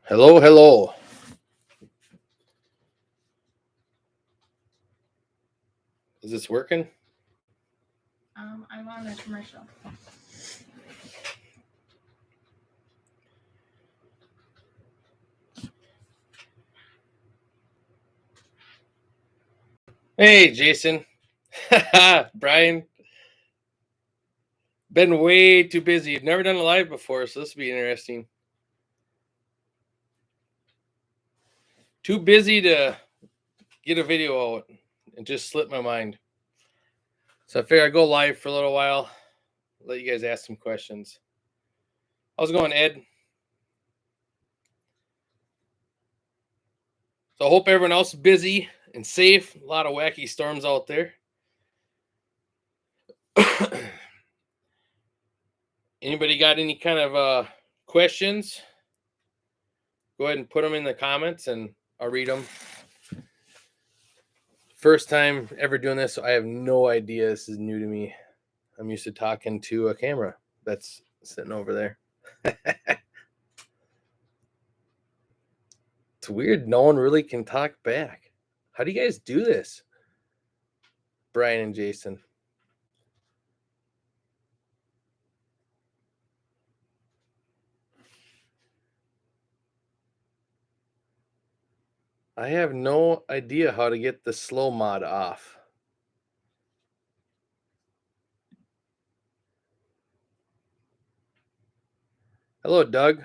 Hello, hello. Is this working? I'm on a commercial. Hey, Jason. Brian. Been way too busy. You've never done a live before, so this will be interesting. Too busy to get a video out. It just slipped my mind. So I figured I'd go live for a little while, let you guys ask some questions. How's it going, Ed? So I hope everyone else is busy and safe. A lot of wacky storms out there. Anybody got any kind of questions? Go ahead and put them in the comments and I'll read them. First time ever doing this, so I have no idea. This is new to me. I'm used to talking to a camera that's sitting over there. It's weird. No one really can talk back. How do you guys do this? Brian and Jason. I have no idea how to get the slow mod off. Hello, Doug.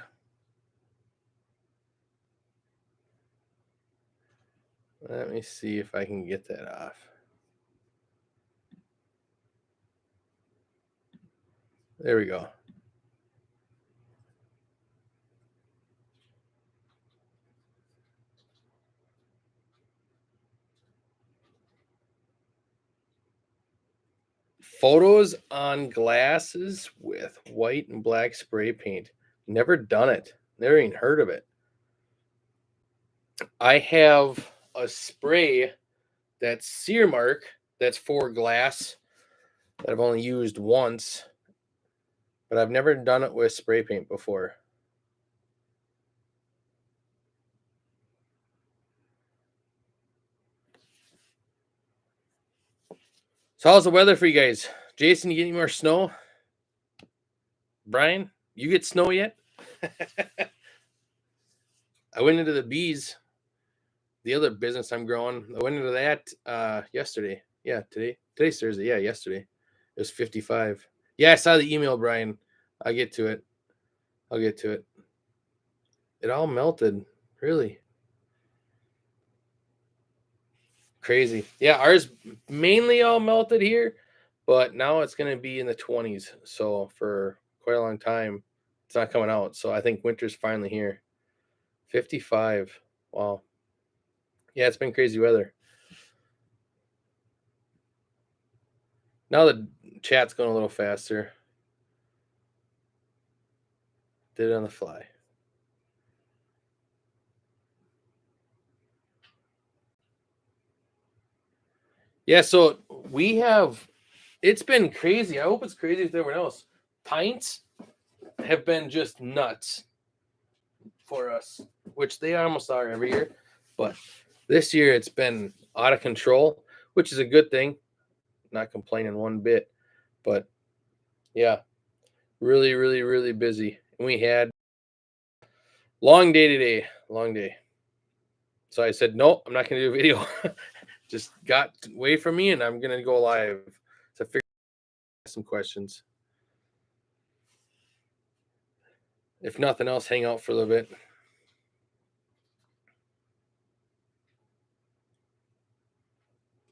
Let me see if I can get that off. There we go. Photos on glasses with white and black spray paint. Never done it. Never even heard of it. I have a spray that's Sear Mark that's for glass that I've only used once, but I've never done it with spray paint before. So how's the weather for you guys? Jason, you get any more snow? Brian, you get snow yet? I went into the bees, the other business I'm growing. I went into that yesterday. Yeah, today's Thursday. Yeah, yesterday. It was 55. Yeah, I saw the email, Brian. I'll get to it. It all melted. Really crazy. Yeah, ours mainly all melted here, but now it's going to be in the 20s. So for quite a long time, it's not coming out. So I think winter's finally here. 55. Wow. Yeah, it's been crazy weather. Now the chat's going a little faster. Did it on the fly. Yeah, so it's been crazy. I hope it's crazy with everyone else. Pints have been just nuts for us, which they almost are every year. But this year it's been out of control, which is a good thing. Not complaining one bit. But yeah, really, really, really busy. And we had long day today. Long day. So I said, no, I'm not going to do a video. Just got away from me and I'm going to go live. So I figured some questions. If nothing else, hang out for a little bit.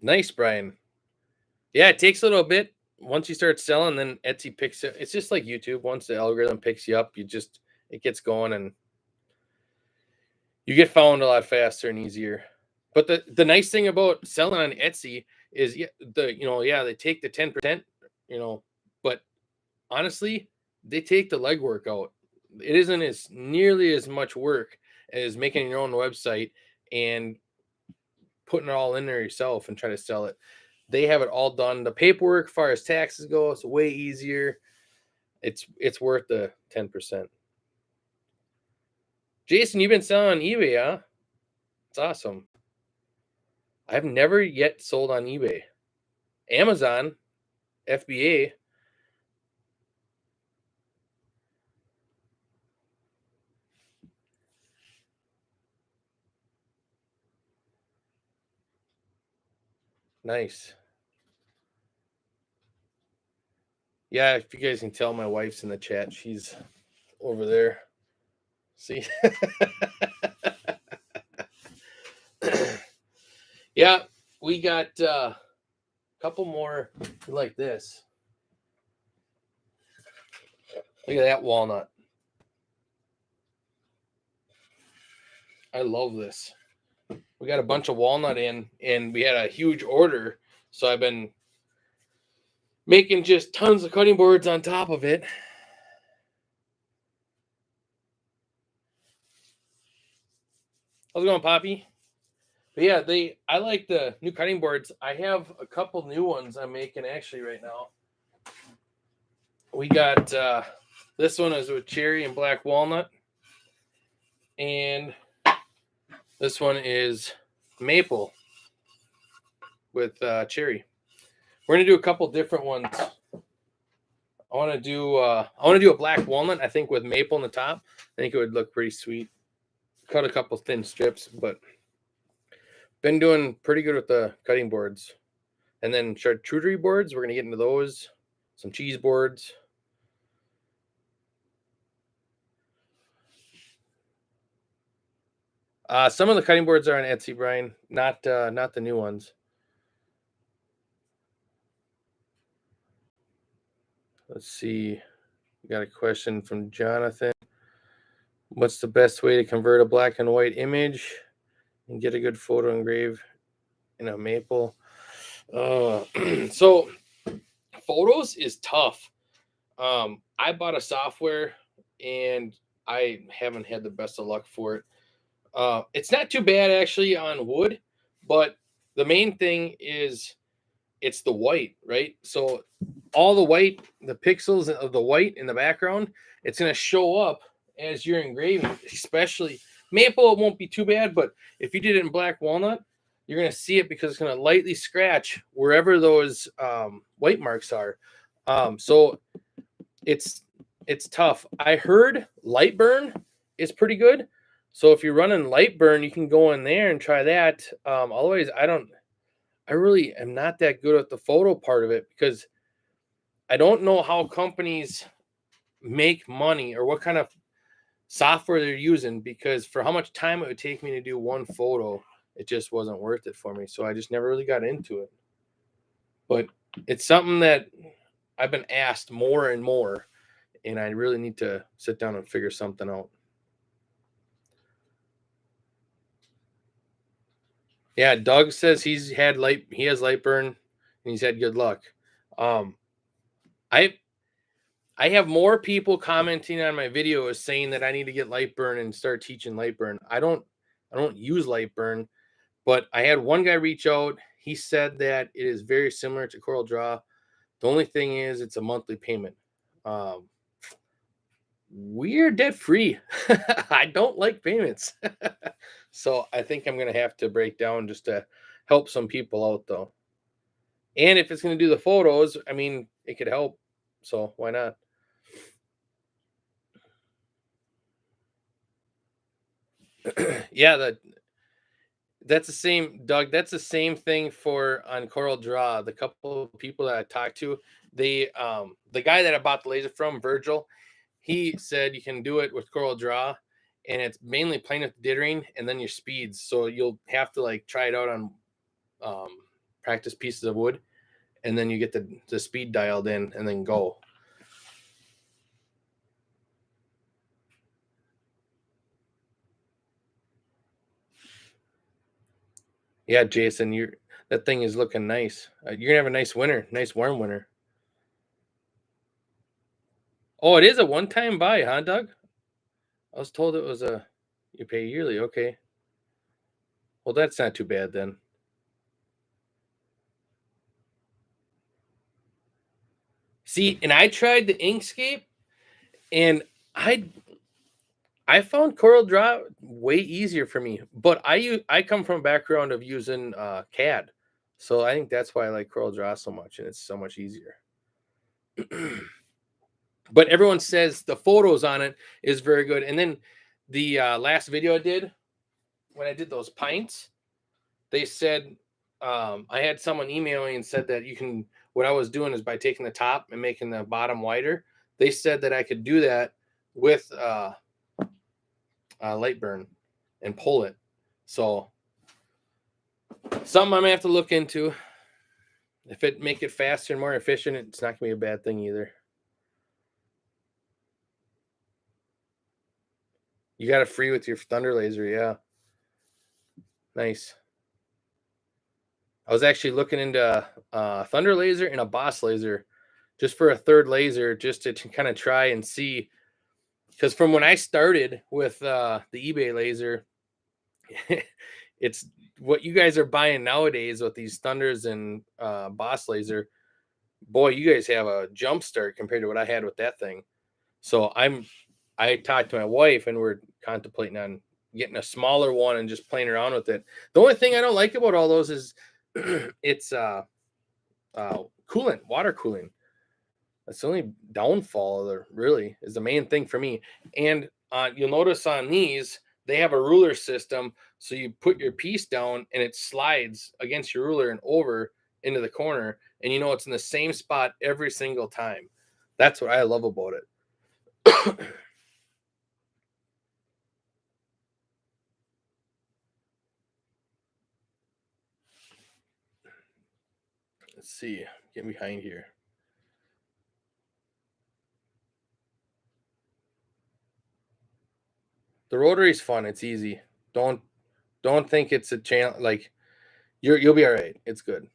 Nice, Brian. Yeah, it takes a little bit. Once you start selling, then Etsy picks it. It's just like YouTube. Once the algorithm picks you up, it gets going and you get found a lot faster and easier. But the nice thing about selling on Etsy is they take the 10%, but honestly, they take the legwork out. It isn't as nearly as much work as making your own website and putting it all in there yourself and try to sell it. They have it all done. The paperwork, as far as taxes go, it's way easier. It's worth the 10%. Jason, you've been selling on eBay, huh? It's awesome. I've never yet sold on eBay. Amazon, FBA. Nice. Yeah, if you guys can tell, my wife's in the chat. She's over there. See? Yeah, we got a couple more like this. Look at that walnut. I love this. We got a bunch of walnut in, and we had a huge order. So I've been making just tons of cutting boards on top of it. How's it going, Poppy? But yeah, I like the new cutting boards. I have a couple new ones I'm making actually right now. We got this one is with cherry and black walnut, and this one is maple with cherry. We're gonna do a couple different ones. I want to do a black walnut. I think with maple on the top. I think it would look pretty sweet. Cut a couple thin strips, but been doing pretty good with the cutting boards. And then charcuterie boards. We're gonna get into those. Some cheese boards. Some of the cutting boards are on Etsy, Brian. Not the new ones. Let's see. We got a question from Jonathan. What's the best way to convert a black and white image and get a good photo engraved in a maple? So photos is tough. I bought a software and I haven't had the best of luck for it. It's not too bad actually on wood, but the main thing is it's the white, right? So all the white, the pixels of the white in the background, it's going to show up as you're engraving, especially maple. It won't be too bad, but if you did it in black walnut, you're going to see it because it's going to lightly scratch wherever those white marks are. So it's tough. I heard Lightburn is pretty good. So if you're running Lightburn, you can go in there and try that. Otherwise, I really am not that good at the photo part of it because I don't know how companies make money or what kind of software they're using, because for how much time it would take me to do one photo, it just wasn't worth it for me. So I just never really got into it. But it's something that I've been asked more and more, and I really need to sit down and figure something out. Yeah, Doug says he has Lightburn and he's had good luck. I have more people commenting on my videos saying that I need to get Lightburn and start teaching Lightburn. I don't use Lightburn, but I had one guy reach out. He said that it is very similar to CorelDRAW. The only thing is it's a monthly payment. We're debt free. I don't like payments. So I think I'm going to have to break down just to help some people out though. And if it's going to do the photos, I mean, it could help. So why not? Yeah, that's the same, Doug. That's the same thing for on CorelDRAW. The couple of people that I talked to, the guy that I bought the laser from, Virgil, he said you can do it with CorelDRAW, and it's mainly playing with the dithering and then your speeds. So you'll have to like try it out on practice pieces of wood, and then you get the speed dialed in and then go. Yeah, Jason, that thing is looking nice. You're gonna have a nice winter, nice warm winter. Oh, it is a one-time buy, huh, Doug? I was told it was you pay yearly. Okay. Well, that's not too bad then. See, and I tried the Inkscape, and I I found Corel Draw way easier for me, but I come from a background of using CAD, so I think that's why I like Corel Draw so much, and it's so much easier. But everyone says the photos on it is very good. And then the last video I did when I did those pints, they said I had someone email me and said that you can. What I was doing is by taking the top and making the bottom wider. They said that I could do that with light burn and pull it. So something I'm gonna have to look into. If it make it faster and more efficient, it's not gonna be a bad thing either. You got it free with your Thunder Laser, yeah. Nice. I was actually looking into Thunder Laser and a Boss Laser just for a third laser, just to kind of try and see. Because from when I started with the eBay laser, it's what you guys are buying nowadays with these Thunders and Boss Laser. Boy, you guys have a jump start compared to what I had with that thing. So I talked to my wife and we're contemplating on getting a smaller one and just playing around with it. The only thing I don't like about all those is it's coolant, water cooling. That's the only downfall there really is the main thing for me. And you'll notice on these, they have a ruler system. So you put your piece down and it slides against your ruler and over into the corner. And you know it's in the same spot every single time. That's what I love about it. Let's see. Get behind here. The rotary is fun. It's easy. Don't think it's a challenge. Like you'll be all right. It's good.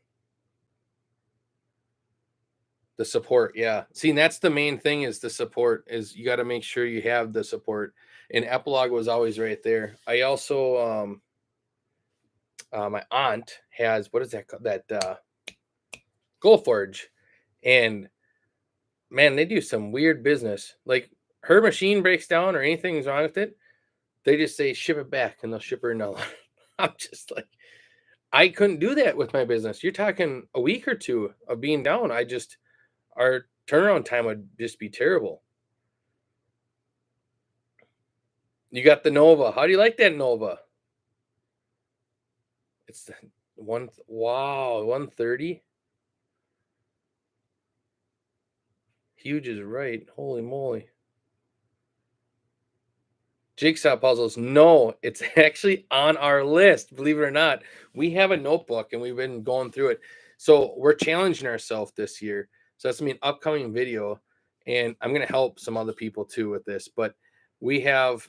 The support, yeah. See, and that's the main thing is the support. Is you got to make sure you have the support. And Epilogue was always right there. I also my aunt has what is that called? That Goldforge, and man, they do some weird business. Like her machine breaks down or anything's wrong with it, they just say ship it back and they'll ship her another. I'm just like, I couldn't do that with my business. You're talking a week or two of being down. Our turnaround time would just be terrible. You got the Nova. How do you like that Nova? It's the wow, 130. Huge is right. Holy moly. Jigsaw puzzles. No, it's actually on our list. Believe it or not, we have a notebook and we've been going through it. So we're challenging ourselves this year. So that's gonna be an upcoming video, and I'm gonna help some other people too with this. But we have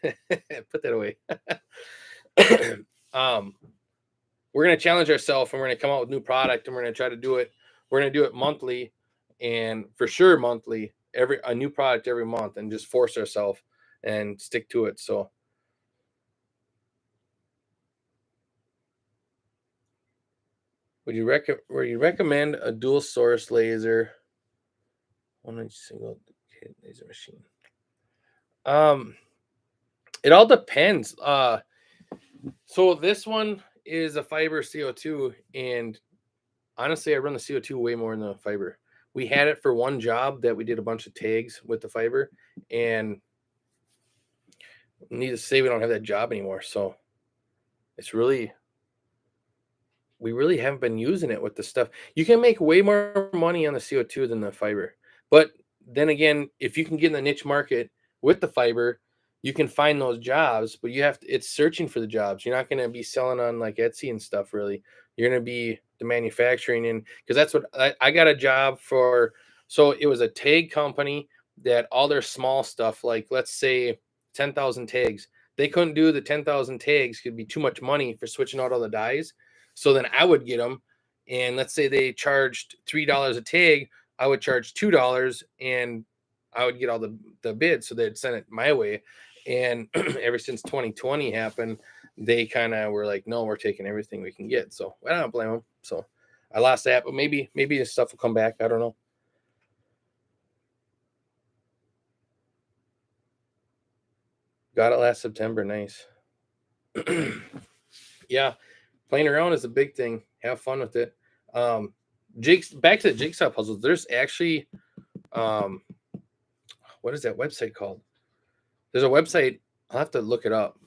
put that away. um, we're gonna challenge ourselves and we're gonna come out with new product and we're gonna try to do it. We're gonna do it monthly, and for sure monthly, every a new product every month, and just force ourselves and stick to it. So would you recommend a dual source laser? One inch single laser machine. It all depends. So this one is a fiber CO2, and honestly, I run the CO2 way more than the fiber. We had it for one job that we did a bunch of tags with the fiber, and needless to say, we don't have that job anymore. So it's really, we really haven't been using it with the stuff. You can make way more money on the CO2 than the fiber. But then again, if you can get in the niche market with the fiber, you can find those jobs, but you have to, it's searching for the jobs. You're not going to be selling on like Etsy and stuff, really. You're going to be the manufacturing, and because that's what I got a job for. So it was a tag company that all their small stuff, like let's say 10,000 tags, they couldn't do the 10,000 tags, could be too much money for switching out all the dies. So then I would get them, and let's say they charged $3 a tag, I would charge $2, and I would get all the bids. So they'd send it my way. And ever since 2020 happened, they kind of were like, no, we're taking everything we can get. So I don't blame them. So I lost that, but maybe this stuff will come back. I don't know. Got it last September. Nice. Yeah, playing around is a big thing. Have fun with it. Back to the jigsaw puzzles. There's actually, what is that website called? There's a website. I'll have to look it up.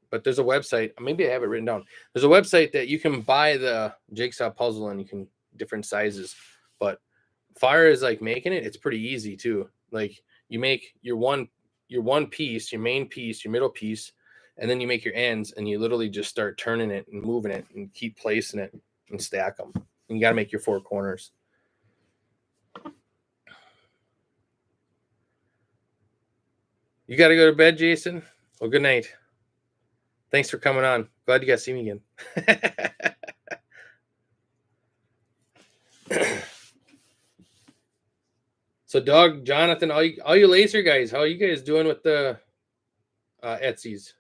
But there's a website. Maybe I have it written down. There's a website that you can buy the jigsaw puzzle and you can different sizes. But fire is like making it. It's pretty easy too. Like you make your one piece, your main piece, your middle piece, and then you make your ends, and you literally just start turning it and moving it and keep placing it and stack them. And you got to make your 4 corners. You got to go to bed, Jason. Well, good night. Thanks for coming on. Glad you guys see me again. So, Doug, Jonathan, all you laser guys, how are you guys doing with the Etsy's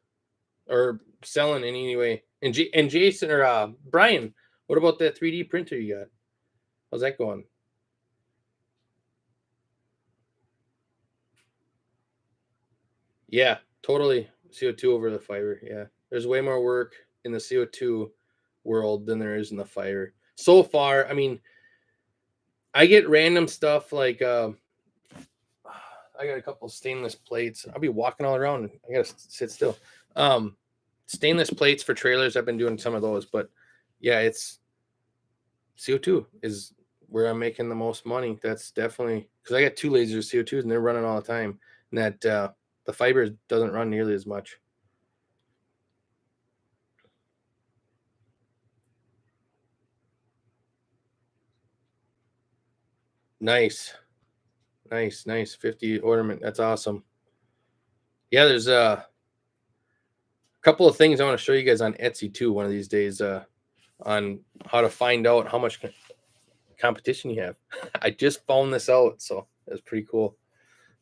or selling in any way? And Jason or Brian, what about that 3D printer you got? How's that going? Yeah, totally. CO2 over the fiber. Yeah, there's way more work in the CO2 world than there is in the fiber. So far, I mean, I get random stuff like I got a couple stainless plates. I'll be walking all around. I gotta sit still. Stainless plates for trailers. I've been doing some of those, but yeah, it's CO2 is where I'm making the most money. That's definitely because I got 2 laser CO2s and they're running all the time. And that the fiber doesn't run nearly as much. Nice. 50 ornament. That's awesome. Yeah, there's a couple of things I want to show you guys on Etsy too one of these days on how to find out how much competition you have. I just found this out, so it was pretty cool.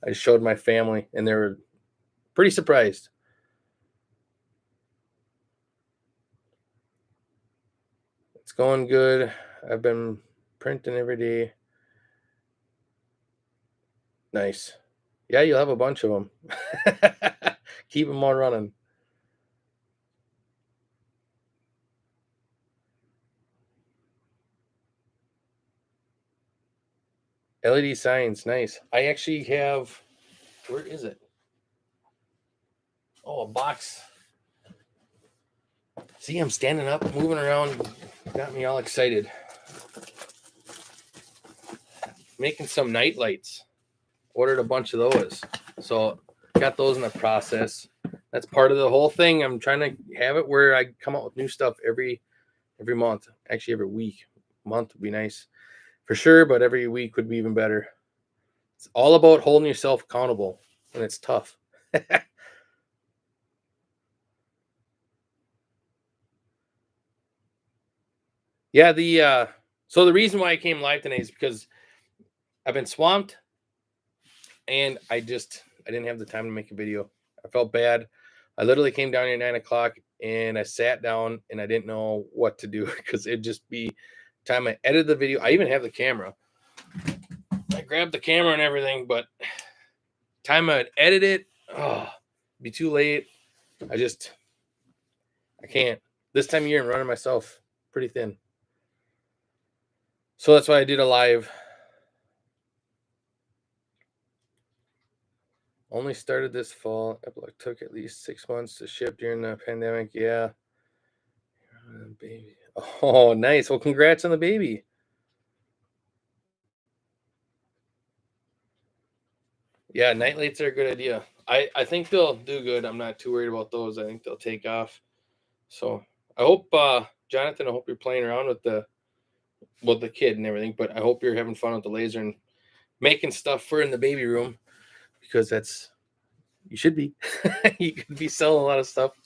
I showed my family and they were pretty surprised. It's going good. I've been printing every day. Nice. Yeah, you'll have a bunch of them. Keep them all running. LED signs, nice. I actually have, where is it? Oh, a box. See, I'm standing up, moving around. Got me all excited. Making some night lights. Ordered a bunch of those. So got those in the process. That's part of the whole thing. I'm trying to have it where I come out with new stuff every month. Actually, every week. Month would be nice for sure, but every week would be even better. It's all about holding yourself accountable, and it's tough. Yeah, so the reason why I came live today is because I've been swamped and I didn't have the time to make a video. I felt bad. I literally came down here at 9 o'clock and I sat down and I didn't know what to do because it'd just be time I edited the video. I even have the camera. I grabbed the camera and everything, but time I'd edit it, be too late. I can't. This time of year I'm running myself pretty thin. So that's why I did a live. Only started this fall. It took at least 6 months to ship during the pandemic. Yeah. Baby. Oh, nice. Well, congrats on the baby. Yeah, night lights are a good idea. I think they'll do good. I'm not too worried about those. I think they'll take off. So I hope, Jonathan, I hope you're playing around with the kid and everything, but I hope you're having fun with the laser and making stuff for in the baby room because you should be. You could be selling a lot of stuff.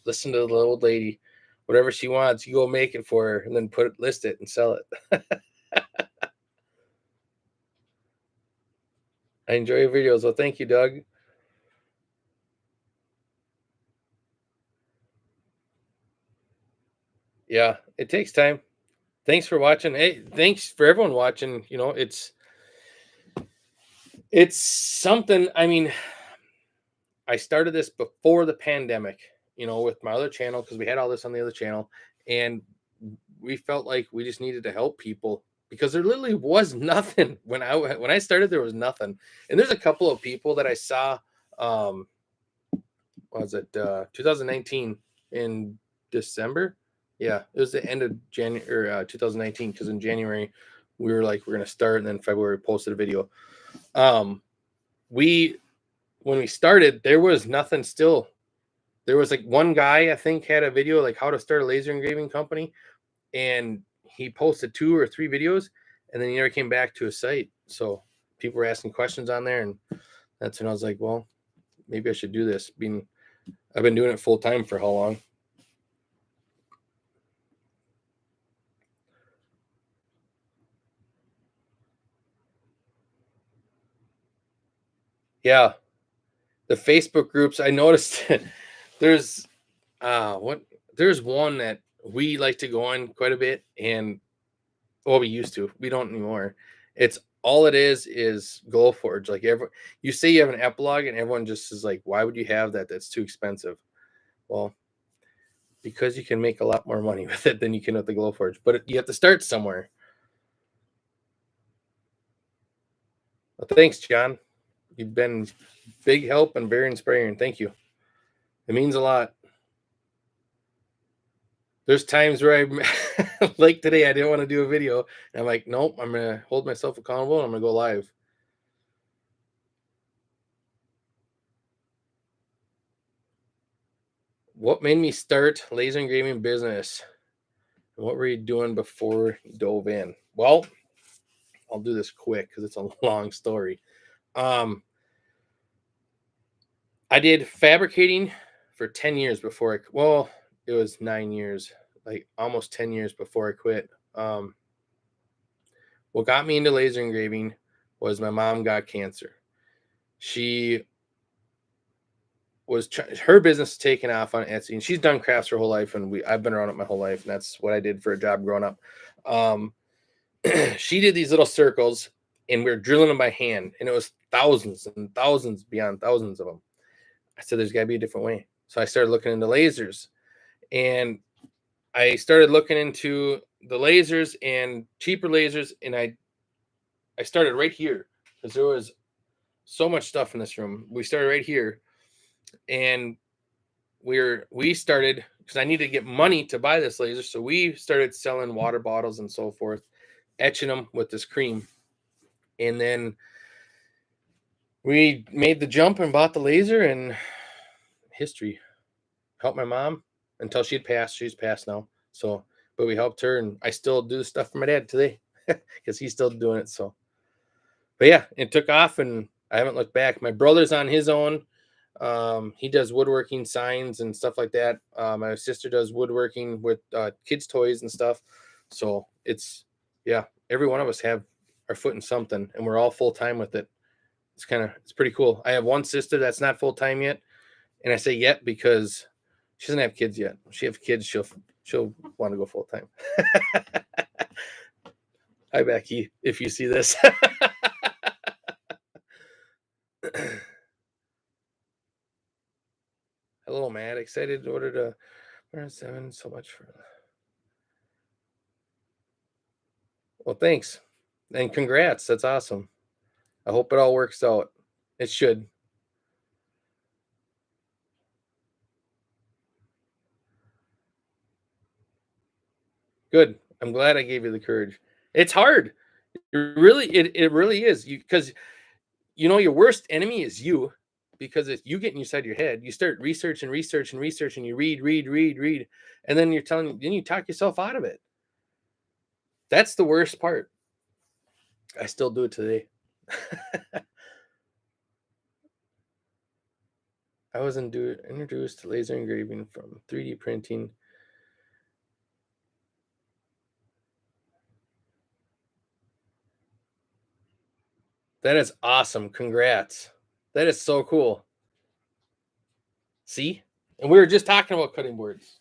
Listen to the old lady. Whatever she wants, you go make it for her and then list it and sell it. I enjoy your videos. Well, thank you, Doug. Yeah, it takes time. Thanks for watching. Hey, thanks for everyone watching. You know, it's something. I mean, I started this before the pandemic, with my other channel, because we had all this on the other channel, and we felt like we just needed to help people because there literally was nothing when I started. There was nothing, and there's a couple of people that I saw. Was it 2019 in December? Yeah, it was the end of January 2019, because in January we were like, we're gonna start, and then February we posted a video. We When we started, there was nothing still. There was like one guy, I think, had a video like how to start a laser engraving company, and he posted 2 or 3 videos, and then he never came back to his site. So people were asking questions on there, and that's when I was like, well, maybe I should do this. I've been doing it full time for how long? Yeah, the Facebook groups. I noticed there's there's one that we like to go on quite a bit, and well, we used to. We don't anymore. It's all it is Glowforge. Like you say you have an epilogue, and everyone just is like, "Why would you have that? That's too expensive." Well, because you can make a lot more money with it than you can with the Glowforge, but you have to start somewhere. Well, thanks, John. You've been big help and very inspiring. Thank you. It means a lot. There's times where I like today, I didn't want to do a video, and I'm like, nope, I'm gonna hold myself accountable, and I'm gonna go live. What made me start laser engraving business? What were you doing before you dove in? Well, I'll do this quick because it's a long story. I did fabricating for 10 years before it was 9 years, like almost 10 years before I quit. What got me into laser engraving was my mom got cancer. She her business taken off on Etsy, and she's done crafts her whole life, and I've been around it my whole life, and that's what I did for a job growing up. She did these little circles, and we were drilling them by hand, and it was thousands and thousands beyond thousands of them. I said, there's got to be a different way. So I started looking into lasers, and I started looking into the lasers and cheaper lasers, and I started right here because there was so much stuff in this room. We started right here, and we started because I needed to get money to buy this laser, so we started selling water bottles and so forth, etching them with this cream, and then we made the jump and bought the laser, and history. Helped my mom until she'd passed. She's passed now, so but we helped her, and I still do stuff for my dad today because he's still doing it. So, but yeah, it took off, and I haven't looked back. My brother's on his own. He does woodworking signs and stuff like that. My sister does woodworking with kids' toys and stuff. So it's, yeah, every one of us have our foot in something, and we're all full time with it. It's pretty cool. I have one sister that's not full time yet, and I say yet because she doesn't have kids yet. When she have kids, she'll want to go full time. Hi, Becky, if you see this. Hello, Matt. Excited to order to 7 so much for. Well, thanks. And congrats. That's awesome. I hope it all works out. It should. Good. I'm glad I gave you the courage. It's hard. It really is. Because your worst enemy is you, because if you get inside your head, you start research, and you read, and then then you talk yourself out of it. That's the worst part. I still do it today. I was introduced to laser engraving from 3D printing. That is awesome. Congrats. That is so cool. See? And we were just talking about cutting boards.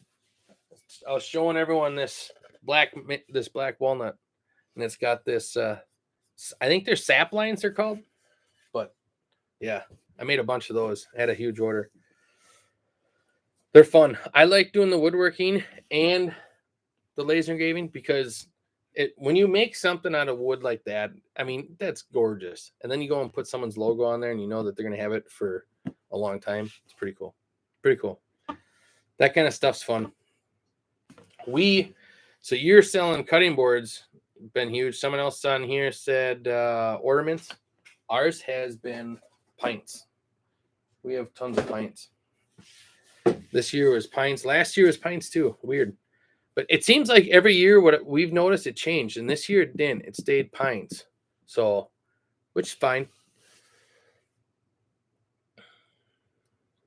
I was showing everyone this black walnut, and it's got this I think they're sap lines they're called. But yeah, I made a bunch of those. I had a huge order. They're fun. I like doing the woodworking and the laser engraving because when you make something out of wood like that, I mean, that's gorgeous. And then you go and put someone's logo on there and you know that they're going to have it for a long time. It's pretty cool. Pretty cool. That kind of stuff's fun. So you're selling cutting boards, been huge. Someone else on here said ornaments. Ours has been pints. We have tons of pints. This year was pints. Last year was pints too. Weird. But it seems like every year what we've noticed it changed. And this year it didn't. It stayed pints. So, which is fine.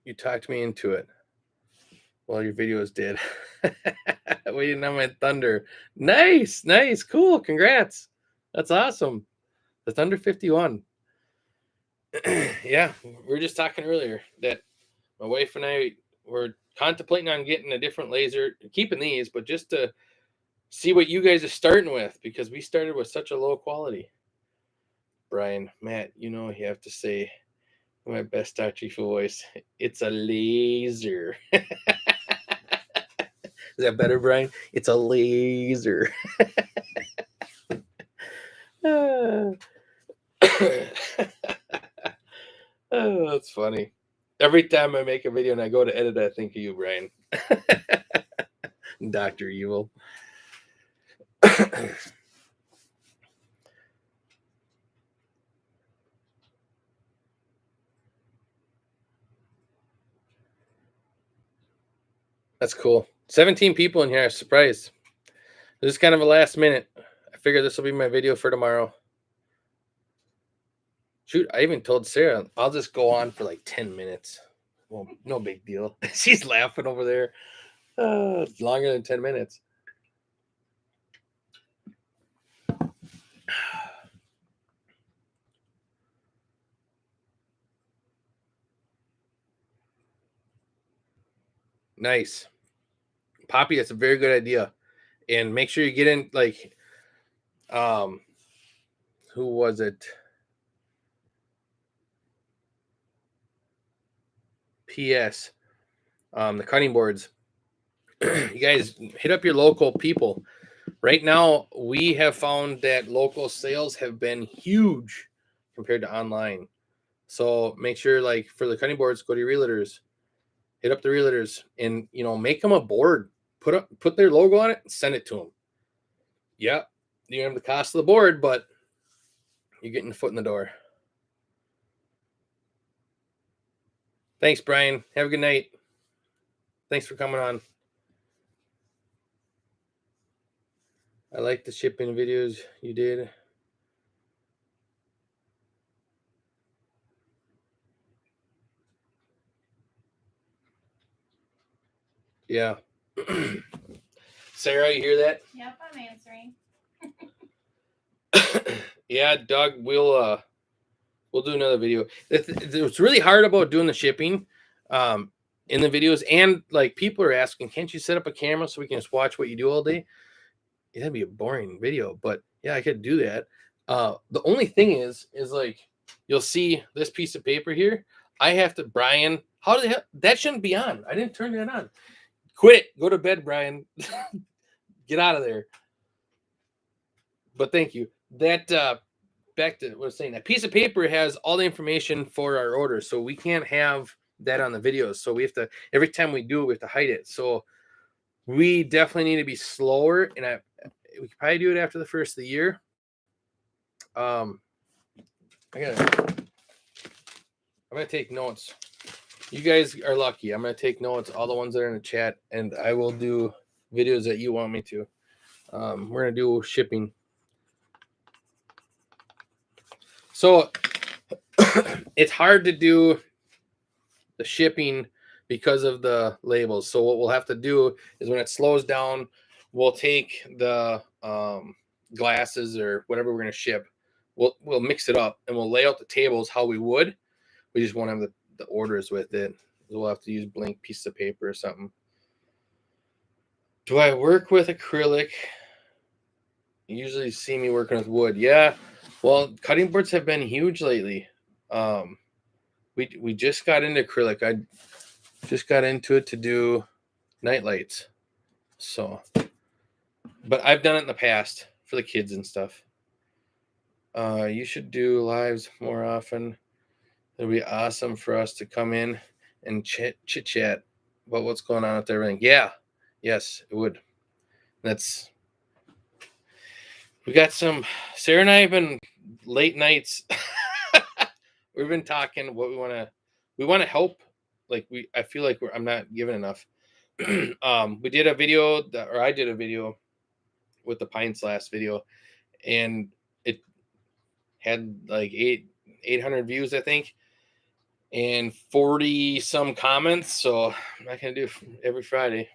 You talked me into it. Well, your videos did. Waiting on my thunder. Nice. Cool. Congrats. That's awesome. The Thunder 51. Yeah, we were just talking earlier that my wife and I were contemplating on getting a different laser, keeping these, but just to see what you guys are starting with, because we started with such a low quality. Brian, Matt, you know, you have to say my best Dr. voice. It's a laser. Is that better, Brian? It's a laser. Oh, that's funny. Every time I make a video and I go to edit, I think of you, Brian. Dr. Evil. That's cool. 17 people in here. Surprised. This is kind of a last minute. I figure this will be my video for tomorrow. Shoot, I even told Sarah I'll just go on for like 10 minutes. Well, no big deal. She's laughing over there. It's longer than 10 minutes. Nice. Poppy, that's a very good idea. And make sure you get in, like, who was it? PS. The cutting boards. You guys hit up your local people. Right now, we have found that local sales have been huge compared to online. So make sure, like, for the cutting boards, go to your realtors. Hit up the realtors and, you know, make them a board. Put their logo on it and send it to them. Yeah, you have the cost of the board, but you're getting a foot in the door. Thanks, Brian. Have a good night. Thanks for coming on. I like the shipping videos you did. Yeah. Sarah, you hear that? Yep, I'm answering. Yeah, Doug, we'll do another video. It's really hard about doing the shipping in the videos, and like people are asking, can't you set up a camera so we can just watch what you do all day? Yeah, that'd be a boring video, but yeah, I could do that. The only thing is like you'll see this piece of paper here. I have to, Brian. How the hell that shouldn't be on? I didn't turn that on. Quit it. Go to bed, Brian. Get out of there. But thank you. That back to what I was saying. That piece of paper has all the information for our orders, so we can't have that on the videos. So we have to, every time we do it, we have to hide it. So we definitely need to be slower, and we could probably do it after the first of the year. I'm gonna take notes. You guys are lucky. I'm gonna take notes, all the ones that are in the chat, and I will do videos that you want me to. We're gonna do shipping. So it's hard to do the shipping because of the labels. So what we'll have to do is when it slows down, we'll take the glasses or whatever we're going to ship. We'll mix it up and we'll lay out the tables how we would. We just won't have the orders with it. We'll have to use blank pieces of paper or something. Do I work with acrylic? You usually see me working with wood. Yeah. Well, cutting boards have been huge lately. We we just got into acrylic. I just got into it to do night lights. So, but I've done it in the past for the kids and stuff. You should do lives more often. It'll be awesome for us to come in and chit chat about what's going on out there. Everything. Yeah, yes, it would. We got some. Sarah and I have been late nights. We've been talking what we want to help. Like I feel like I'm not giving enough. We did a video, or I did a video with the pints last video, and it had like 800 views, I think, and 40 some comments. So I'm not gonna do it every Friday.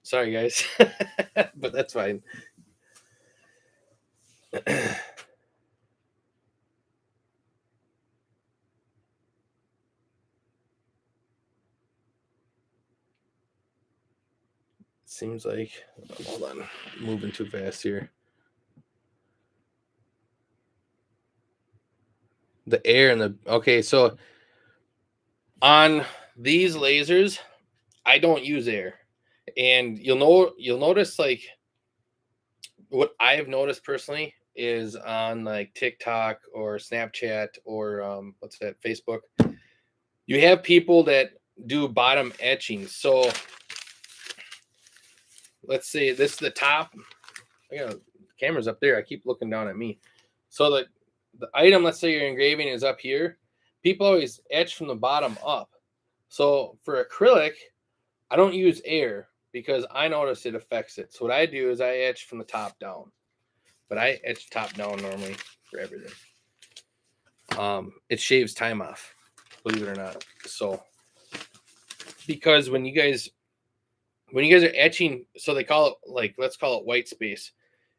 Sorry, guys, but that's fine. Seems like, hold on, moving too fast here. The air and okay, so on these lasers, I don't use air, and you'll notice, like, what I've noticed personally is on like TikTok or Snapchat or what's that, Facebook, you have people that do bottom etching. So let's say this is the top. The camera's up there. I keep looking down at me. So the item, let's say you're engraving, is up here. People always etch from the bottom up. So for acrylic, I don't use air because I notice it affects it. So what I do is I etch from the top down. But I etch top down normally for everything. It shaves time off, believe it or not. So because when you guys are etching, so they call it, like, let's call it white space.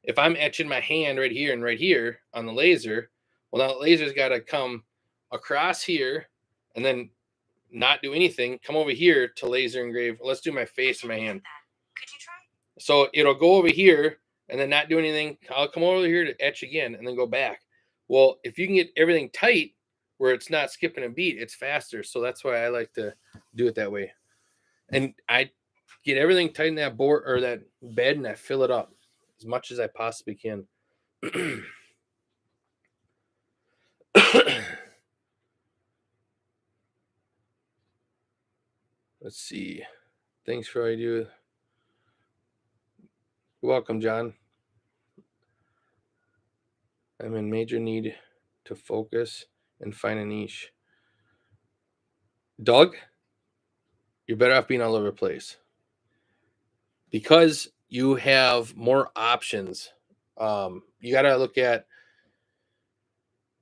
If I'm etching my hand right here and right here on the laser, well, now the laser's got to come across here and then not do anything, come over here to laser engrave. Let's do my face and my hand. Could you try? So it'll go over here and then not do anything. I'll come over here to etch again and then go back. Well, if you can get everything tight where it's not skipping a beat, it's faster. So that's why I like to do it that way. And I get everything tight in that board or that bed, and I fill it up as much as I possibly can. Let's see. Thanks for all you do. You're welcome, John. I'm in major need to focus and find a niche. Doug, you're better off being all over the place because you have more options. You got to look at,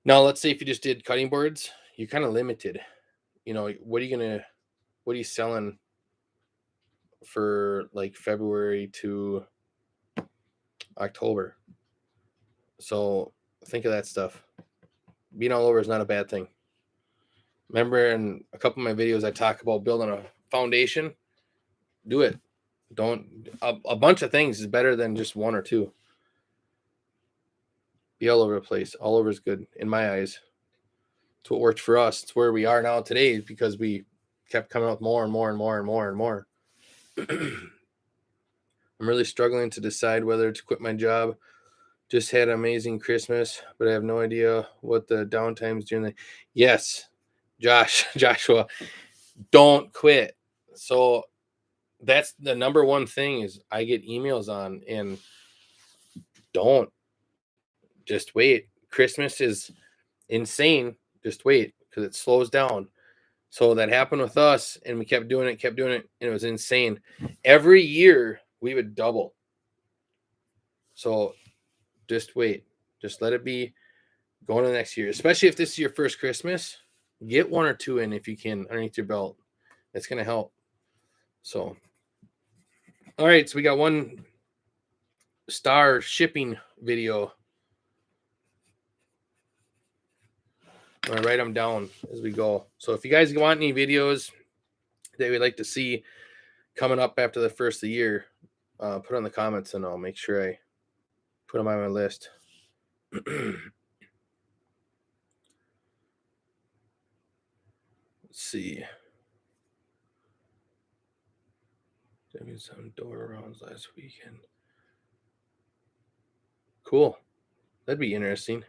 now let's say if you just did cutting boards, you're kind of limited. What are you selling for like February to October? So think of that stuff. Being all over is not a bad thing. Remember, in a couple of my videos, I talk about building a foundation. Do it. A bunch of things is better than just one or two. Be all over the place. All over is good in my eyes. It's what worked for us. It's where we are now today because we kept coming up more and more and more and more and more. I'm really struggling to decide whether to quit my job. Just had an amazing Christmas, but I have no idea what the downtime's doing. Yes, Joshua, don't quit. So that's the number one thing is I get emails on, and don't, just wait. Christmas is insane. Just wait because it slows down. So that happened with us, and we kept doing it, and it was insane. Every year we would double. So just wait. Just let it be. Going to the next year, especially if this is your first Christmas, get one or two in if you can underneath your belt. It's going to help. So, all right. So we got 1 star shipping video. I'm going to write them down as we go. So if you guys want any videos that we'd like to see coming up after the first of the year, put it in the comments and I'll make sure I put them on my list. see. Maybe some door rounds last weekend. Cool. That'd be interesting.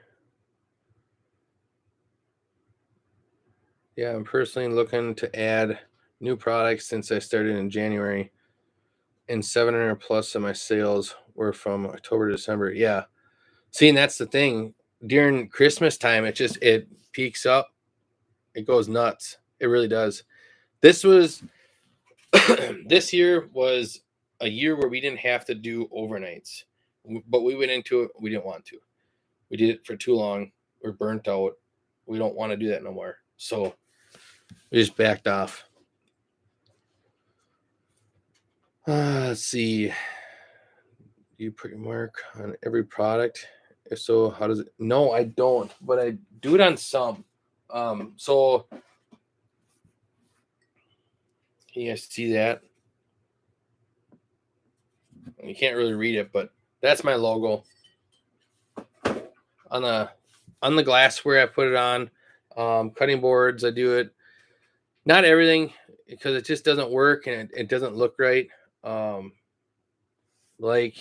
Yeah, I'm personally looking to add new products since I started in January, and 700 plus of my sales were from October to December. Yeah. See, and that's the thing. During Christmas time, it peaks up. It goes nuts. It really does. This was this year was a year where we didn't have to do overnights, but we went into it. We didn't want to. We did it for too long. We're burnt out. We don't want to do that no more. So we just backed off. Let's see. Do you put your mark on every product? If so, how does it? No, I don't, but I do it on some. So can you guys see that? You can't really read it, but that's my logo on the glassware. I put it on cutting boards. I do it. Not everything because it just doesn't work and it doesn't look right. Like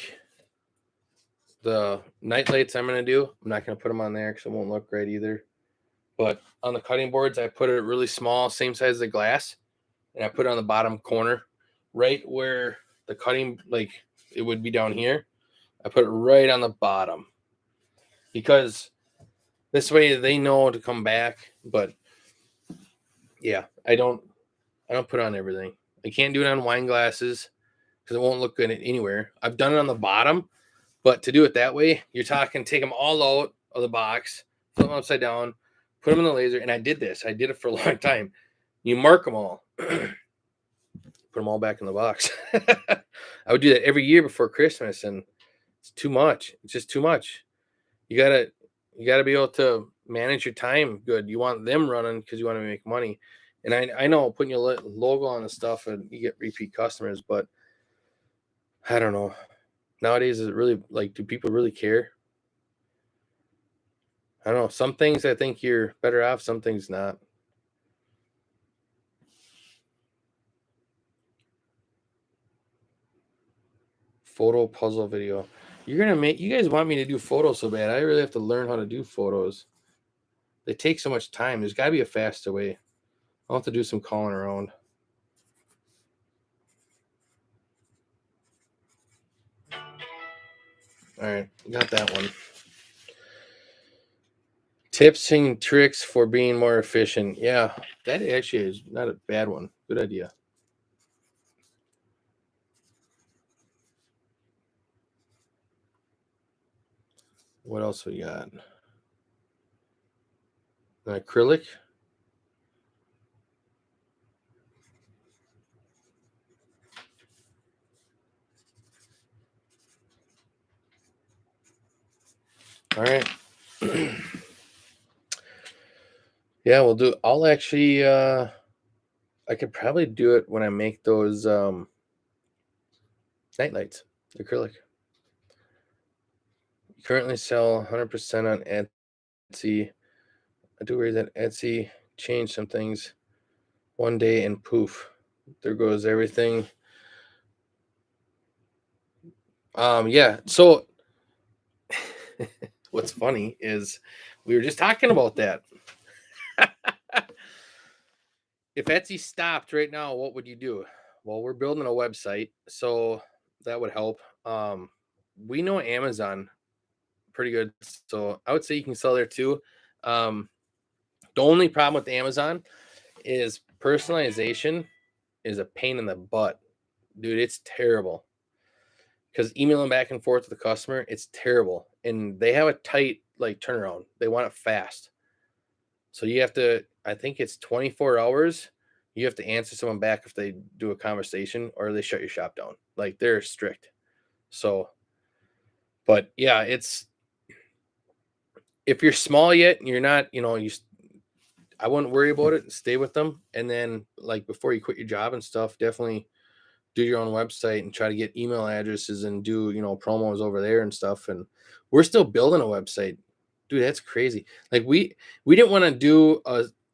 the night lights I'm going to do, I'm not going to put them on there because it won't look right either. But on the cutting boards, I put it really small, same size as the glass, and I put it on the bottom corner, right where the cutting, like it would be down here. I put it right on the bottom because this way they know to come back. But yeah, I don't put it on everything. I can't do it on wine glasses because it won't look good anywhere. I've done it on the bottom, but to do it that way, you're talking take them all out of the box, flip them upside down, put them in the laser, and I did this. I did it for a long time. You mark them all, put them all back in the box. I would do that every year before Christmas, and it's too much. It's just too much. You gotta be able to manage your time good. You want them running because you want to make money. And I know putting your logo on the stuff and you get repeat customers, but I don't know. Nowadays, is it really like, do people really care? I don't know. Some things I think you're better off, some things not. Photo puzzle video. You guys want me to do photos so bad. I really have to learn how to do photos. They take so much time. There's got to be a faster way. I'll have to do some calling around. All right, got that one. Tips and tricks for being more efficient. Yeah, that actually is not a bad one. Good idea. What else we got? An acrylic. All right. Yeah, we'll do. I'll actually. I could probably do it when I make those night lights, acrylic. Currently sell 100% on Etsy. I do read that Etsy changed some things one day and poof, there goes everything. Yeah. So what's funny is we were just talking about that. If Etsy stopped right now, what would you do? Well, we're building a website, so that would help. We know Amazon pretty good, so I would say you can sell there too. The only problem with Amazon is personalization is a pain in the butt, dude. It's terrible because emailing back and forth to the customer, it's terrible, and they have a tight like turnaround. They want it fast, so you have to. I think it's 24 hours. You have to answer someone back if they do a conversation, or they shut your shop down. Like they're strict. So, but yeah, it's if you're small yet and you're not, I wouldn't worry about it. Stay with them, and then like before you quit your job and stuff, definitely do your own website and try to get email addresses and do promos over there and stuff. And we're still building a website, dude. That's crazy. Like we didn't want to do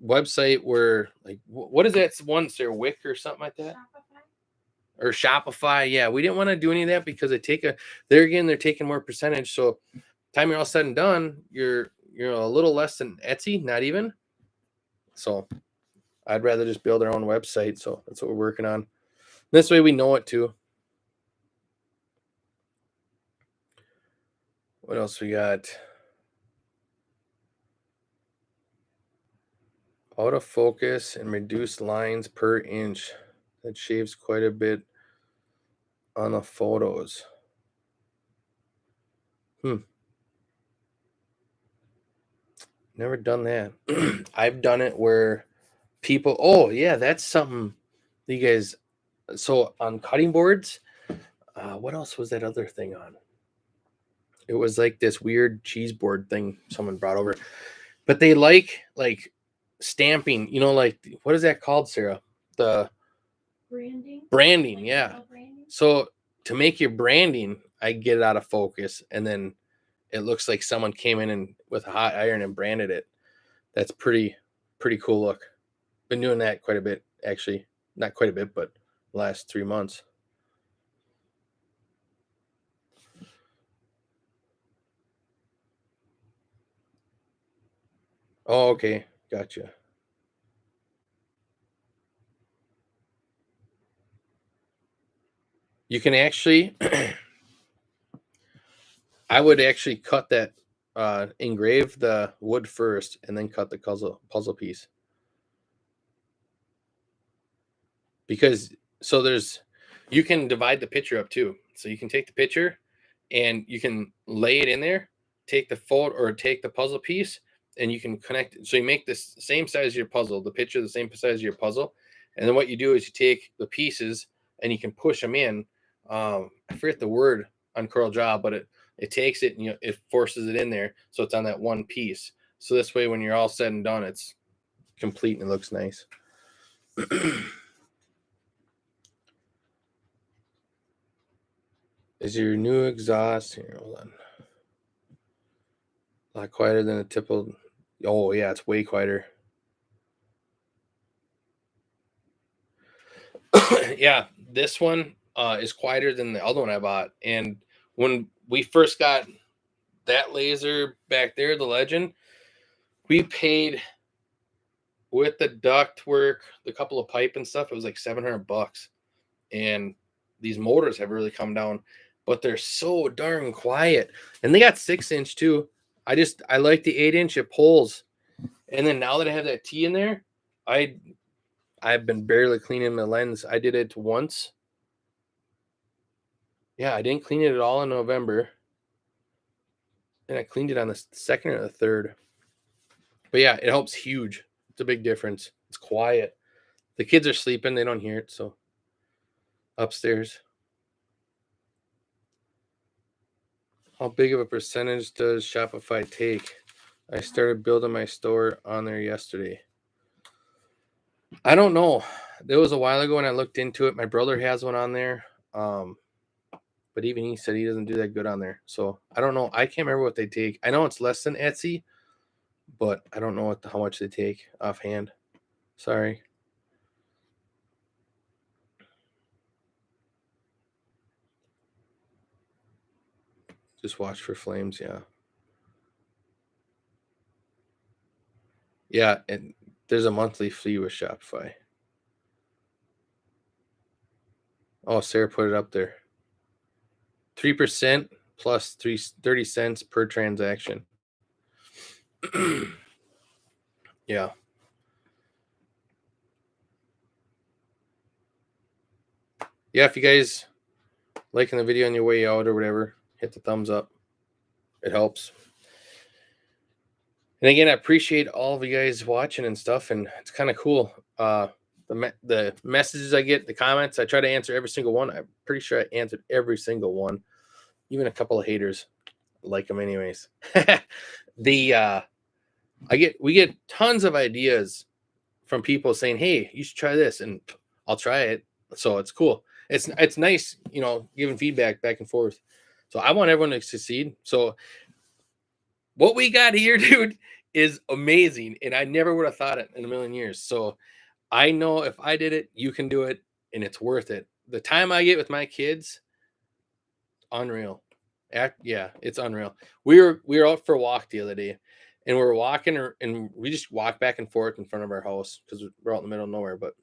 website where, like, what is that one, Sarah, Wick or something like that? Shopify. Or Shopify. Yeah, we didn't want to do any of that because they're taking more percentage. So time you're all said and done, you're a little less than Etsy, not even. So I'd rather just build our own website. So that's what we're working on. This way we know it too. What else we got? Autofocus and reduced lines per inch. That shaves quite a bit on the photos. Never done that. I've done it where people, oh yeah, that's something you guys, so on cutting boards, what else was that other thing on? It was like this weird cheese board thing someone brought over. But they like stamping, like, what is that called, Sarah? The branding, like, yeah. Branding. So to make your branding, I get it out of focus, and then it looks like someone came in and with a hot iron and branded it. That's pretty cool look. Been doing that quite a bit, actually. Not quite a bit, but the last 3 months. Oh, okay. Gotcha. You can actually, I would actually cut that, engrave the wood first, and then cut the puzzle piece. Because you can divide the picture up too. So you can take the picture and you can lay it in there, take the photo or take the puzzle piece, and you can connect it. So you make this same size as your puzzle, the picture the same size as your puzzle. And then what you do is you take the pieces and you can push them in. I forget the word on Corel Draw, but it takes it and it forces it in there. So it's on that one piece. So this way, when you're all said and done, it's complete and it looks nice. Is your new exhaust here? Hold on. A lot quieter than a typical. Oh yeah, it's way quieter. Yeah, this one is quieter than the other one I bought. And when we first got that laser back there, the Legend, we paid with the duct work, the couple of pipe and stuff. It was like $700, and these motors have really come down, but they're so darn quiet. And they got 6-inch too. I like the 8-inch. It pulls. And then now that I have that T in there, I've been barely cleaning my lens. I did it once. Yeah, I didn't clean it at all in November. And I cleaned it on the 2nd or the 3rd. But yeah, it helps huge. It's a big difference. It's quiet. The kids are sleeping. They don't hear it. So upstairs. How big of a percentage does Shopify take? I started building my store on there yesterday. I don't know. It was a while ago when I looked into it. My brother has one on there. But even he said he doesn't do that good on there. So I don't know. I can't remember what they take. I know it's less than Etsy, but I don't know how much they take offhand. Sorry. Just watch for flames, yeah. Yeah, and there's a monthly fee with Shopify. Oh, Sarah put it up there. 3% plus 30 cents per transaction. Yeah. Yeah, if you guys liking the video on your way out or whatever, hit the thumbs up. It helps. And again, I appreciate all of you guys watching and stuff, and it's kind of cool. The messages I get, the comments, I try to answer every single one. I'm pretty sure I answered every single one, even a couple of haters. Like them anyways. We get tons of ideas from people saying, "Hey, you should try this," and I'll try it. So it's cool. It's nice, giving feedback back and forth. So I want everyone to succeed. So what we got here, dude, is amazing, and I never would have thought it in a million years. So I know if I did it, you can do it, and it's worth it. The time I get with my kids, unreal. Yeah, it's unreal. We were out for a walk the other day, and we were walking, and we just walk back and forth in front of our house because we're out in the middle of nowhere. But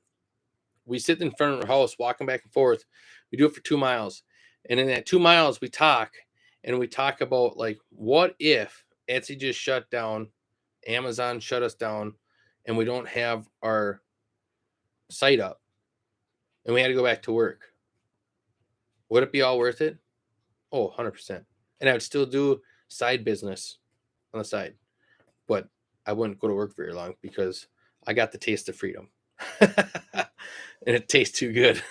we sit in front of our house, walking back and forth. We do it for 2 miles, and in that 2 miles, we talk, and we talk about like, what if Etsy just shut down, Amazon shut us down, and we don't have our site up, and we had to go back to work. Would it be all worth it? Oh, 100%. And I would still do side business on the side, but I wouldn't go to work very long because I got the taste of freedom. And it tastes too good.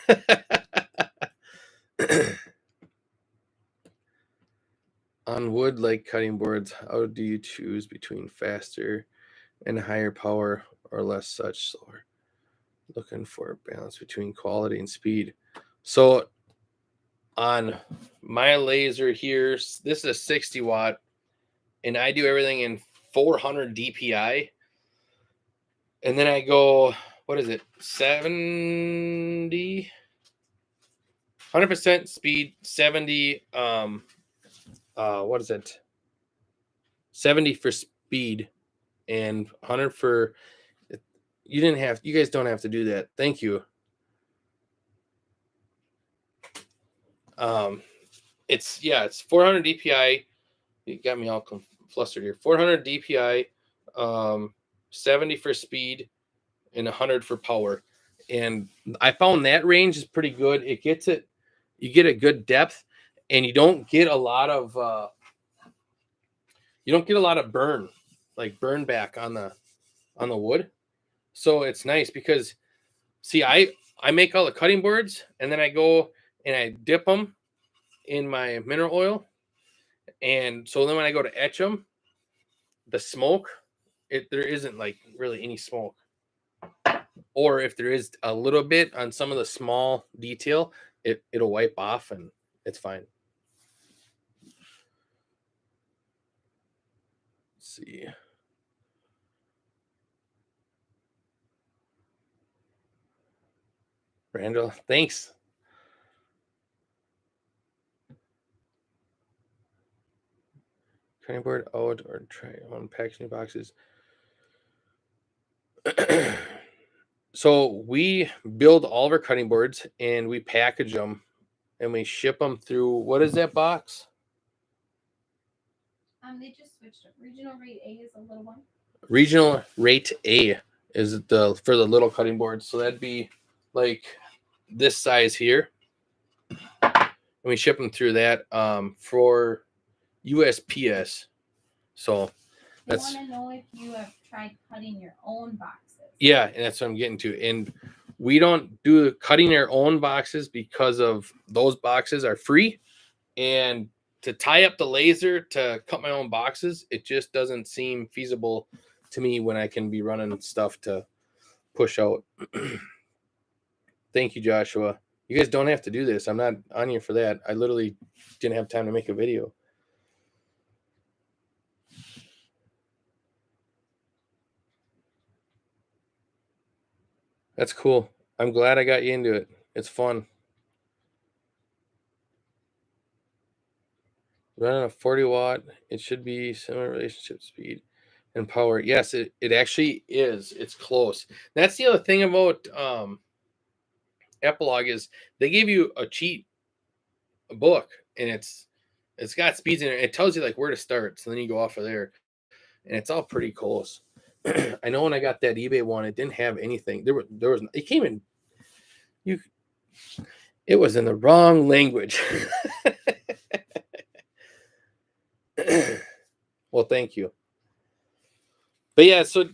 On wood like cutting boards, how do you choose between faster and higher power or less such slower? Looking for a balance between quality and speed. So on my laser here, this is a 60 watt, and I do everything in 400 DPI. And then I go, what is it? 70, 100% speed, 70, what is it? 70 for speed and 100 for, you guys don't have to do that. Thank you. It's 400 DPI. You got me all flustered here. 400 DPI, 70 for speed, and 100 for power. And I found that range is pretty good. It gets it, you get a good depth, and you don't get a lot of burn, like burn back on the wood. So it's nice because, see, I make all the cutting boards, and then I go and I dip them in my mineral oil, and so then when I go to etch them, the smoke, there isn't like really any smoke, or if there is a little bit on some of the small detail, it'll wipe off and it's fine. Let's see. Randall, thanks. Cutting board out or try on packaging boxes. So we build all of our cutting boards and we package them and we ship them through. What is that box? They just switched up. Regional rate A is a little one. Regional rate A is for the little cutting boards. So that'd be like this size here. And we ship them through that for USPS. So I want to know if you have tried cutting your own boxes. Yeah, and that's what I'm getting to. And we don't do cutting our own boxes because of those boxes are free. And to tie up the laser to cut my own boxes, it just doesn't seem feasible to me when I can be running stuff to push out. Thank you, Joshua. You guys don't have to do this. I'm not on you for that. I literally didn't have time to make a video. That's cool. I'm glad I got you into it. It's fun. Running a 40 watt, it should be similar relationship speed and power. Yes, it actually is. It's close. That's the other thing about Epilogue is they give you a cheat book, and it's got speeds in it. It tells you like where to start, so then you go off of there, and it's all pretty close. I know when I got that eBay one, it didn't have anything. There was it came in. It was in the wrong language. Well, thank you. But yeah, so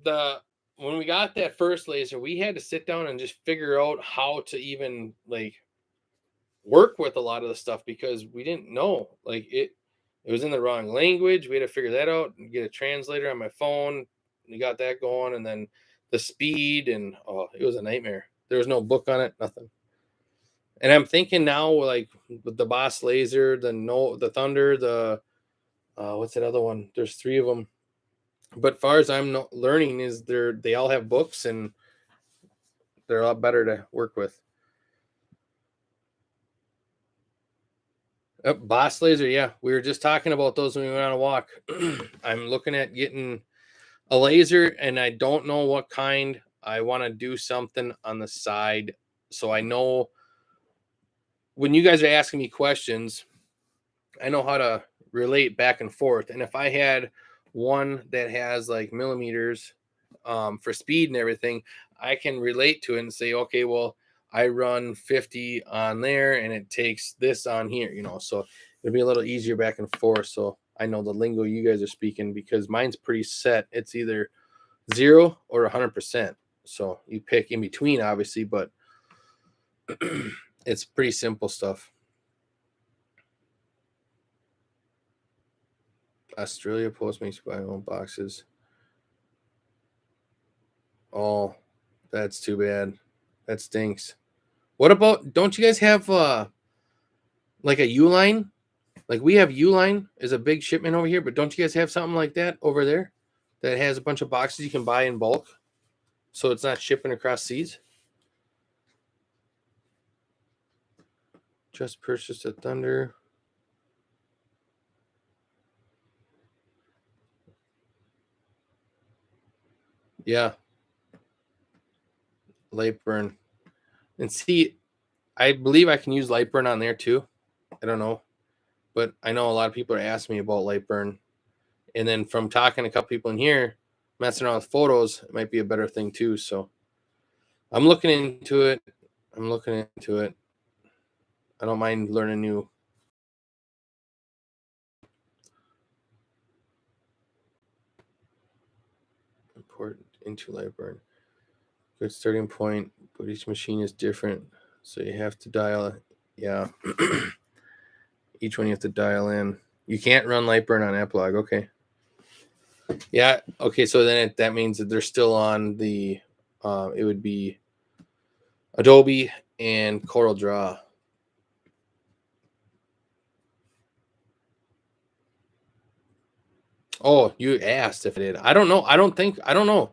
when we got that first laser, we had to sit down and just figure out how to even like work with a lot of the stuff because we didn't know. Like it was in the wrong language. We had to figure that out and get a translator on my phone. We got that going, and then the speed, and it was a nightmare. There was no book on it, nothing. And I'm thinking now, like with the Boss laser, the Thunder, the what's that other one? There's 3 of them. But far as I'm learning is they all have books and they're a lot better to work with. Boss laser, yeah, we were just talking about those when we went on a walk. I'm looking at getting a laser, and I don't know what kind. I want to do something on the side, so I know when you guys are asking me questions, I know how to relate back and forth. And if I had one that has like millimeters for speed and everything, I can relate to it and say, okay, well, I run 50 on there and it takes this on here, so it'll be a little easier back and forth. So I know the lingo you guys are speaking because mine's pretty set. It's either 0 or 100%. So you pick in between, obviously, but it's pretty simple stuff. Australia Post makes buy own boxes. Oh, that's too bad. That stinks. What about, don't you guys have like a Uline? Like we have Uline is a big shipment over here, but don't you guys have something like that over there that has a bunch of boxes you can buy in bulk so it's not shipping across seas? Just purchased a Thunder. Yeah, Lightburn. And see, I believe I can use Lightburn on there too. I don't know, but I know a lot of people are asking me about Lightburn. And then from talking to a couple people in here, messing around with photos, it might be a better thing too. So I'm looking into it. I'm looking into it. I don't mind learning new. Import into Lightburn. Good starting point, but each machine is different. So you have to dial. Yeah. Each one you have to dial in. You can't run Lightburn on Epilogue. Okay. Yeah. Okay. So then that means that they're still on the, it would be Adobe and CorelDRAW. Oh, you asked if it did. I don't know. I don't know.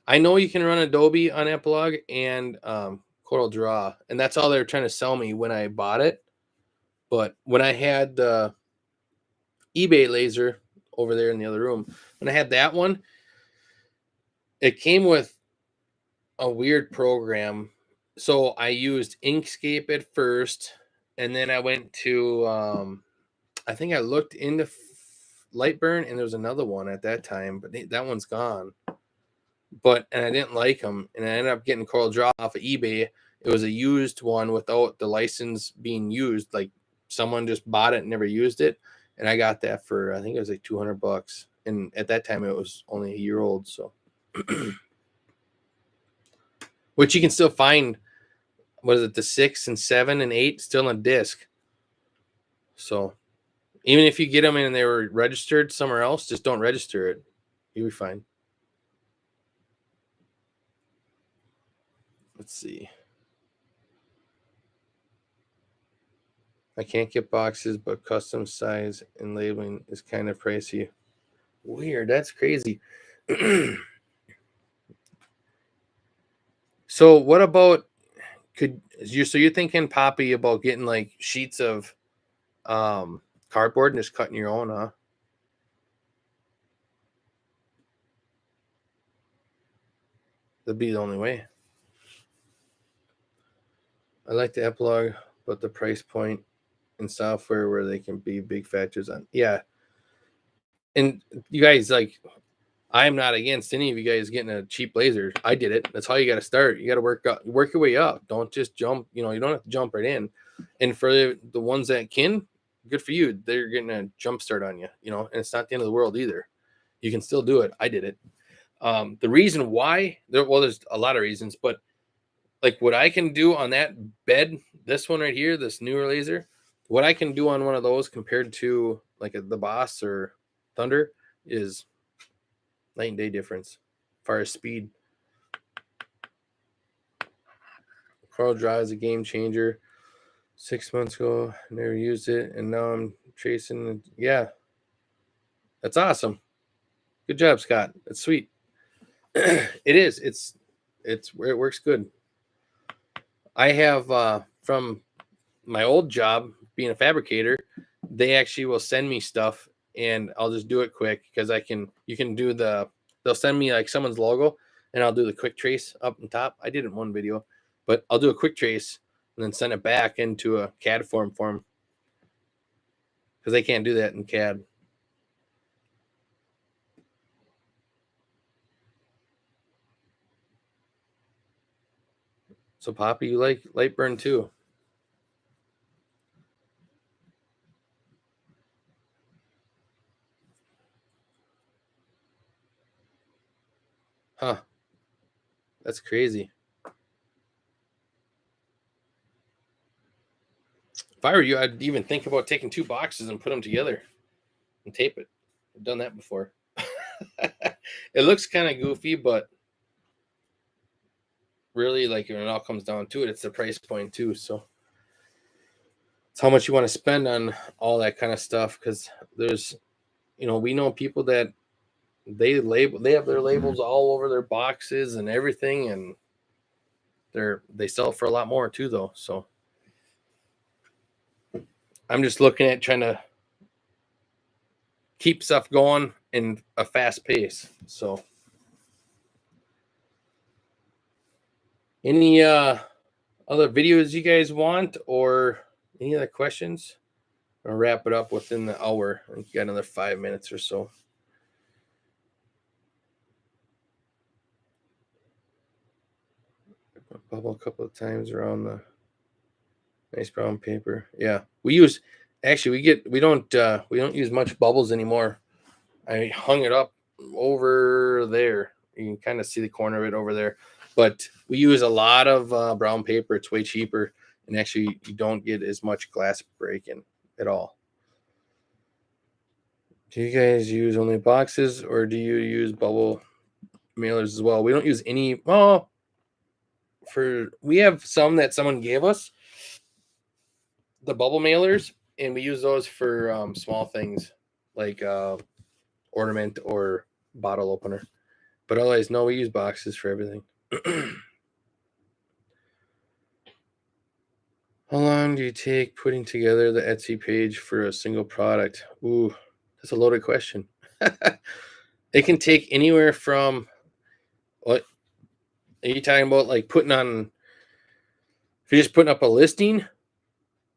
I know you can run Adobe on Epilogue and CorelDRAW, and that's all they were trying to sell me when I bought it. But when I had the eBay laser over there in the other room, when I had that one, it came with a weird program. So I used Inkscape at first, and then I went to I think I looked into Lightburn, and there was another one at that time, but that one's gone. And I didn't like them, and I ended up getting CorelDRAW off of eBay. It was a used one without the license being used. Like someone just bought it and never used it, and I got that for I think it was like $200. And at that time, it was only a year old. So, which you can still find. What is it? The 6 and 7 and 8 still on disc. So even if you get them and they were registered somewhere else, just don't register it. You'll be fine. Let's see. I can't get boxes, but custom size and labeling is kind of pricey. Weird. That's crazy. So what about so you're thinking, Poppy, about getting like sheets of cardboard and just cutting your own, huh? That'd be the only way. I like the Epilogue, but the price point in software where they can be big factors on. Yeah. And you guys, like, I'm not against any of you guys getting a cheap laser. I did it. That's how you got to start. You got to work your way up. Don't just jump. You don't have to jump right in. And for the ones that can, good for you. They're getting a jump start on you. And it's not the end of the world either. You can still do it. I did it. The reason why there's a lot of reasons, but like what I can do on that bed, this one right here, this newer laser, what I can do on one of those compared to like the Boss or Thunder is night and day difference as far as speed. CorelDRAW is a game changer. 6 months ago, never used it, and now I'm tracing. Yeah, that's awesome. Good job, Scott. That's sweet. It is. It's where it works good. I have from my old job being a fabricator, they actually will send me stuff and I'll just do it quick because you can do they'll send me like someone's logo and I'll do the quick trace up and top. I did it in one video, but I'll do a quick trace and then send it back into a CAD form for them because they can't do that in CAD. So Poppy, you like light burn too? Huh. That's crazy. If I were you, I'd even think about taking 2 boxes and put them together and tape it. I've done that before. It looks kind of goofy, but really, like when it all comes down to it, it's the price point too. So it's how much you want to spend on all that kind of stuff. Because there's, we know people that they have their labels all over their boxes and everything, and they sell for a lot more too, though. So I'm just looking at trying to keep stuff going in a fast pace. So any other videos you guys want or any other questions? I'll wrap it up within the hour. I think you got another 5 minutes or so. Bubble a couple of times around the nice brown paper. Yeah, we don't use much bubbles anymore. I hung it up over there. You can kind of see the corner of it over there, but we use a lot of brown paper. It's way cheaper, and actually you don't get as much glass breaking at all. Do you guys use only boxes or do you use bubble mailers as well? We don't use any. Well, we have some that someone gave us, the bubble mailers, and we use those for small things like ornament or bottle opener. But otherwise, no, we use boxes for everything. How long do you take putting together the Etsy page for a single product? Ooh, that's a loaded question. It can take anywhere from, what are you talking about? Like if you're just putting up a listing,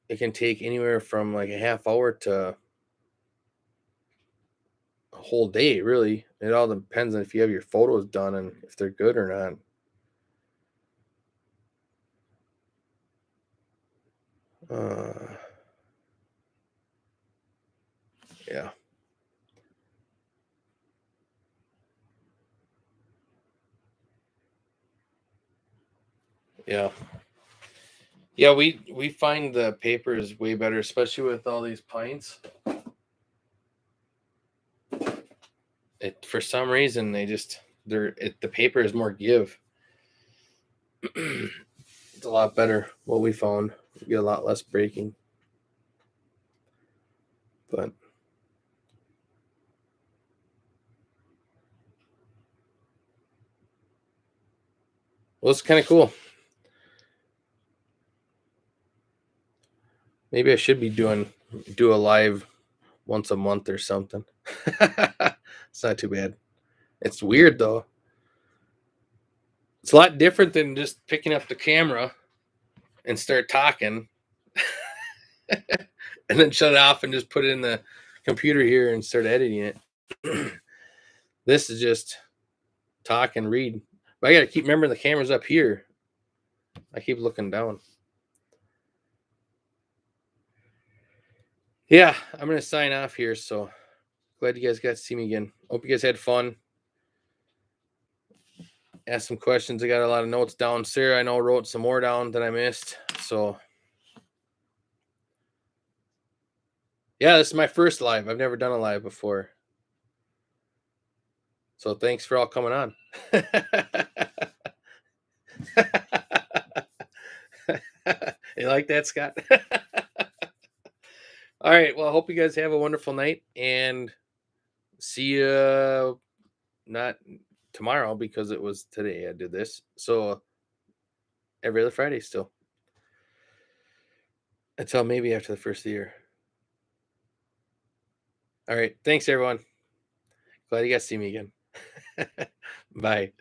it can take anywhere from like a half hour to a whole day, really. It all depends on if you have your photos done and if they're good or not. Yeah. Yeah. Yeah, we find the paper is way better, especially with all these pints. For some reason the paper is more give. It's a lot better. What we found, we get a lot less breaking. But well, it's kind of cool. Maybe I should be do a live once a month or something. It's not too bad. It's weird though. It's a lot different than just picking up the camera and start talking and then shut it off and just put it in the computer here and start editing it. This is just talk and read. But I got to keep remembering the camera's up here. I keep looking down. Yeah, I'm going to sign off here. So glad you guys got to see me again. Hope you guys had fun. Ask some questions. I got a lot of notes down. Sara, I know, wrote some more down that I missed. So yeah, this is my first live. I've never done a live before. So thanks for all coming on. You like that, Scott? All right. Well, I hope you guys have a wonderful night and see you not tomorrow because it was today I did this. So every other Friday still. Until maybe after the first of the year. All right. Thanks, everyone. Glad you guys see me again. Bye.